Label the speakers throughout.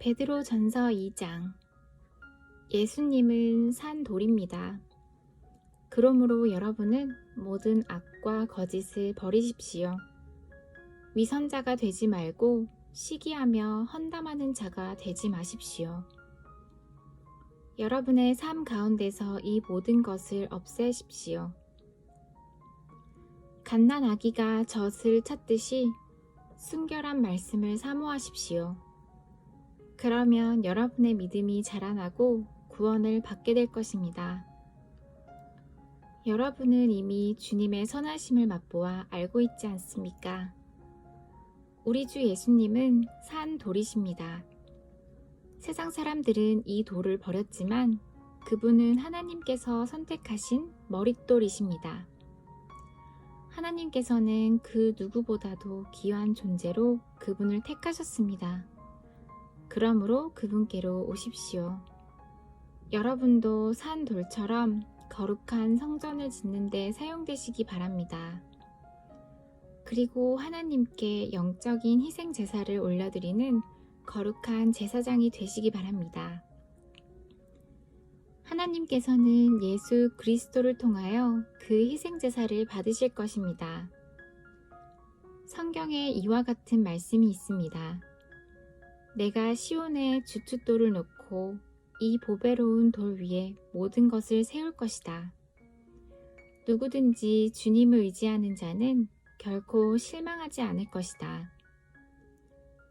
Speaker 1: 베드로전서 2장. 예수님은 산 돌입니다. 그러므로 여러분은 모든 악과 거짓을 버리십시오. 위선자가 되지 말고 시기하며 헌담하는 자가 되지 마십시오. 여러분의 삶 가운데서 이 모든 것을 없애십시오. 갓난 아기가 젖을 찾듯이 순결한 말씀을 사모하십시오. 그러면 여러분의 믿음이 자라나고 구원을 받게 될 것입니다. 여러분은 이미 주님의 선하심을 맛보아 알고 있지 않습니까? 우리 주 예수님은 산 돌이십니다. 세상 사람들은 이 돌을 버렸지만 그분은 하나님께서 선택하신 머릿돌이십니다. 하나님께서는 그 누구보다도 귀한 존재로 그분을 택하셨습니다. 그러므로 그분께로 오십시오. 여러분도 산 돌처럼 거룩한 성전을 짓는 데 사용되시기 바랍니다. 그리고 하나님께 영적인 희생 제사를 올려드리는 거룩한 제사장이 되시기 바랍니다. 하나님께서는 예수 그리스도를 통하여 그 희생 제사를 받으실 것입니다. 성경에 이와 같은 말씀이 있습니다. 내가 시온에 주춧돌을 놓고 이 보배로운 돌 위에 모든 것을 세울 것이다. 누구든지 주님을 의지하는 자는 결코 실망하지 않을 것이다.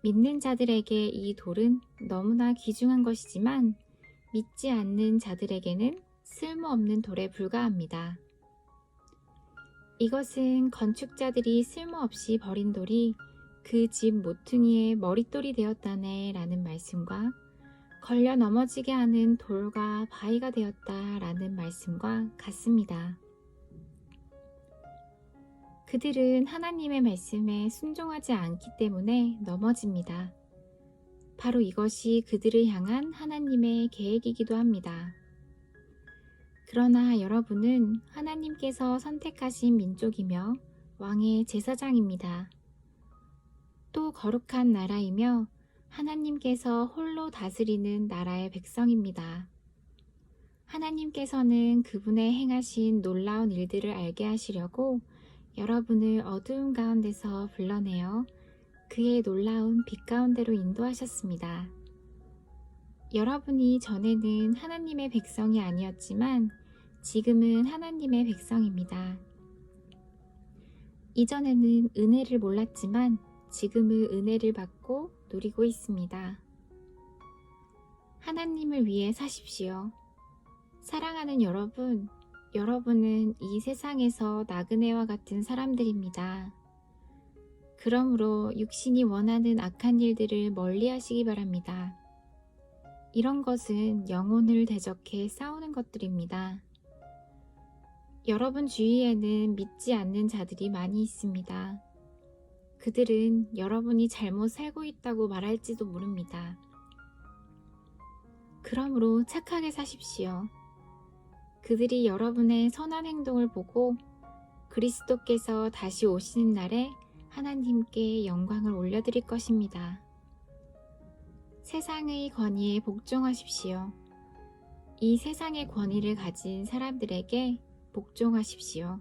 Speaker 1: 믿는 자들에게 이 돌은 너무나 귀중한 것이지만 믿지 않는 자들에게는 쓸모없는 돌에 불과합니다. 이것은 건축자들이 쓸모없이 버린 돌이 그 집 모퉁이의 머릿돌이 되었다네 라는 말씀과 걸려 넘어지게 하는 돌과 바위가 되었다 라는 말씀과 같습니다. 그들은 하나님의 말씀에 순종하지 않기 때문에 넘어집니다. 바로 이것이 그들을 향한 하나님의 계획이기도 합니다. 그러나 여러분은 하나님께서 선택하신 민족이며 왕의 제사장입니다. 또 거룩한 나라이며 하나님께서 홀로 다스리는 나라의 백성입니다. 하나님께서는 그분의 행하신 놀라운 일들을 알게 하시려고 여러분을 어두운 가운데서 불러내어 그의 놀라운 빛 가운데로 인도하셨습니다. 여러분이 전에는 하나님의 백성이 아니었지만 지금은 하나님의 백성입니다. 이전에는 은혜를 몰랐지만 지금은 은혜를 받고 누리고 있습니다. 하나님을 위해 사십시오. 사랑하는 여러분, 여러분은 이 세상에서 나그네와 같은 사람들입니다. 그러므로 육신이 원하는 악한 일들을 멀리 하시기 바랍니다. 이런 것은 영혼을 대적해 싸우는 것들입니다. 여러분 주위에는 믿지 않는 자들이 많이 있습니다. 그들은 여러분이 잘못 살고 있다고 말할지도 모릅니다. 그러므로 착하게 사십시오. 그들이 여러분의 선한 행동을 보고 그리스도께서 다시 오시는 날에 하나님께 영광을 올려드릴 것입니다. 세상의 권위에 복종하십시오. 이 세상의 권위를 가진 사람들에게 복종하십시오.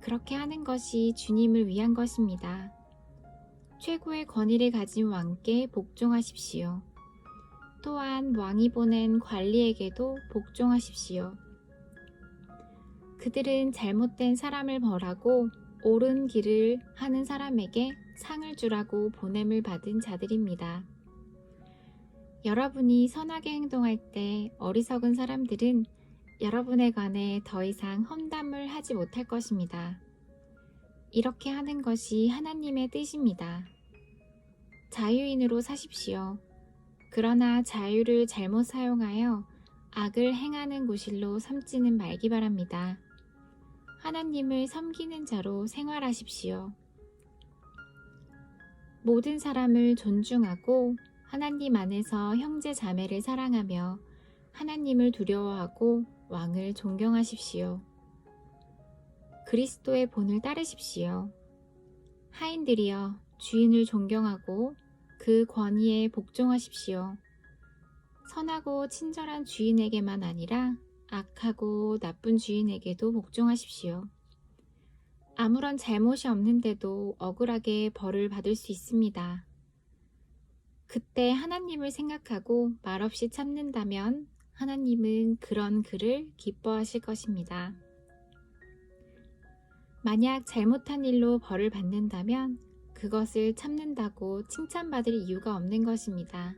Speaker 1: 그렇게 하는 것이 주님을 위한 것입니다. 최고의 권위를 가진 왕께 복종하십시오. 또한 왕이 보낸 관리에게도 복종하십시오. 그들은 잘못된 사람을 벌하고 옳은 길을 하는 사람에게 상을 주라고 보냄을 받은 자들입니다. 여러분이 선하게 행동할 때 어리석은 사람들은 여러분에 관해 더 이상 험담을 하지 못할 것입니다. 이렇게 하는 것이 하나님의 뜻입니다. 자유인으로 사십시오. 그러나 자유를 잘못 사용하여 악을 행하는 구실로 삼지는 말기 바랍니다. 하나님을 섬기는 자로 생활하십시오. 모든 사람을 존중하고 하나님 안에서 형제 자매를 사랑하며 하나님을 두려워하고 왕을 존경하십시오. 그리스도의 본을 따르십시오. 하인들이여 주인을 존경하고 그 권위에 복종하십시오. 선하고 친절한 주인에게만 아니라 악하고 나쁜 주인에게도 복종하십시오. 아무런 잘못이 없는데도 억울하게 벌을 받을 수 있습니다. 그때 하나님을 생각하고 말없이 참는다면 하나님은 그런 그를 기뻐하실 것입니다. 만약 잘못한 일로 벌을 받는다면 그것을 참는다고 칭찬받을 이유가 없는 것입니다.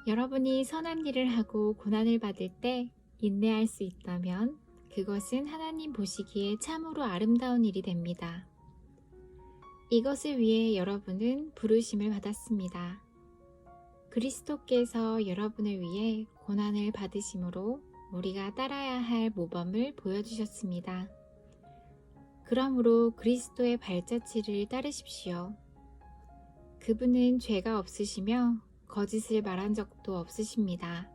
Speaker 1: 여러분이 선한 일을 하고 고난을 받을 때 인내할 수 있다면 그것은 하나님 보시기에 참으로 아름다운 일이 됩니다. 이것을 위해 여러분은 부르심을 받았습니다. 그리스도께서 여러분을 위해 고난을 받으심으로 우리가 따라야 할 모범을 보여주셨습니다. 그러므로 그리스도의 발자취를 따르십시오. 그분은 죄가 없으시며 거짓을 말한 적도 없으십니다.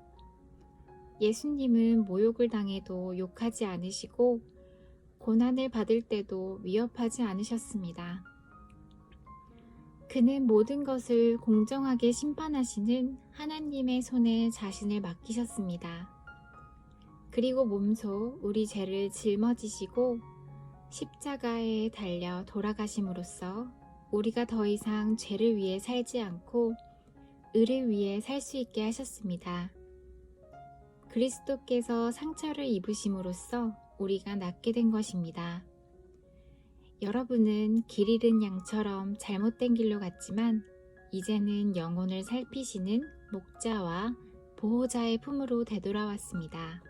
Speaker 1: 예수님은 모욕을 당해도 욕하지 않으시고 고난을 받을 때도 위협하지 않으셨습니다. 그는 모든 것을 공정하게 심판하시는 하나님의 손에 자신을 맡기셨습니다. 그리고 몸소 우리 죄를 짊어지시고 십자가에 달려 돌아가심으로써 우리가 더 이상 죄를 위해 살지 않고 의를 위해 살 수 있게 하셨습니다. 그리스도께서 상처를 입으심으로써 우리가 낫게 된 것입니다. 여러분은 길 잃은 양처럼 잘못된 길로 갔지만 이제는 영혼을 살피시는 목자와 보호자의 품으로 되돌아왔습니다.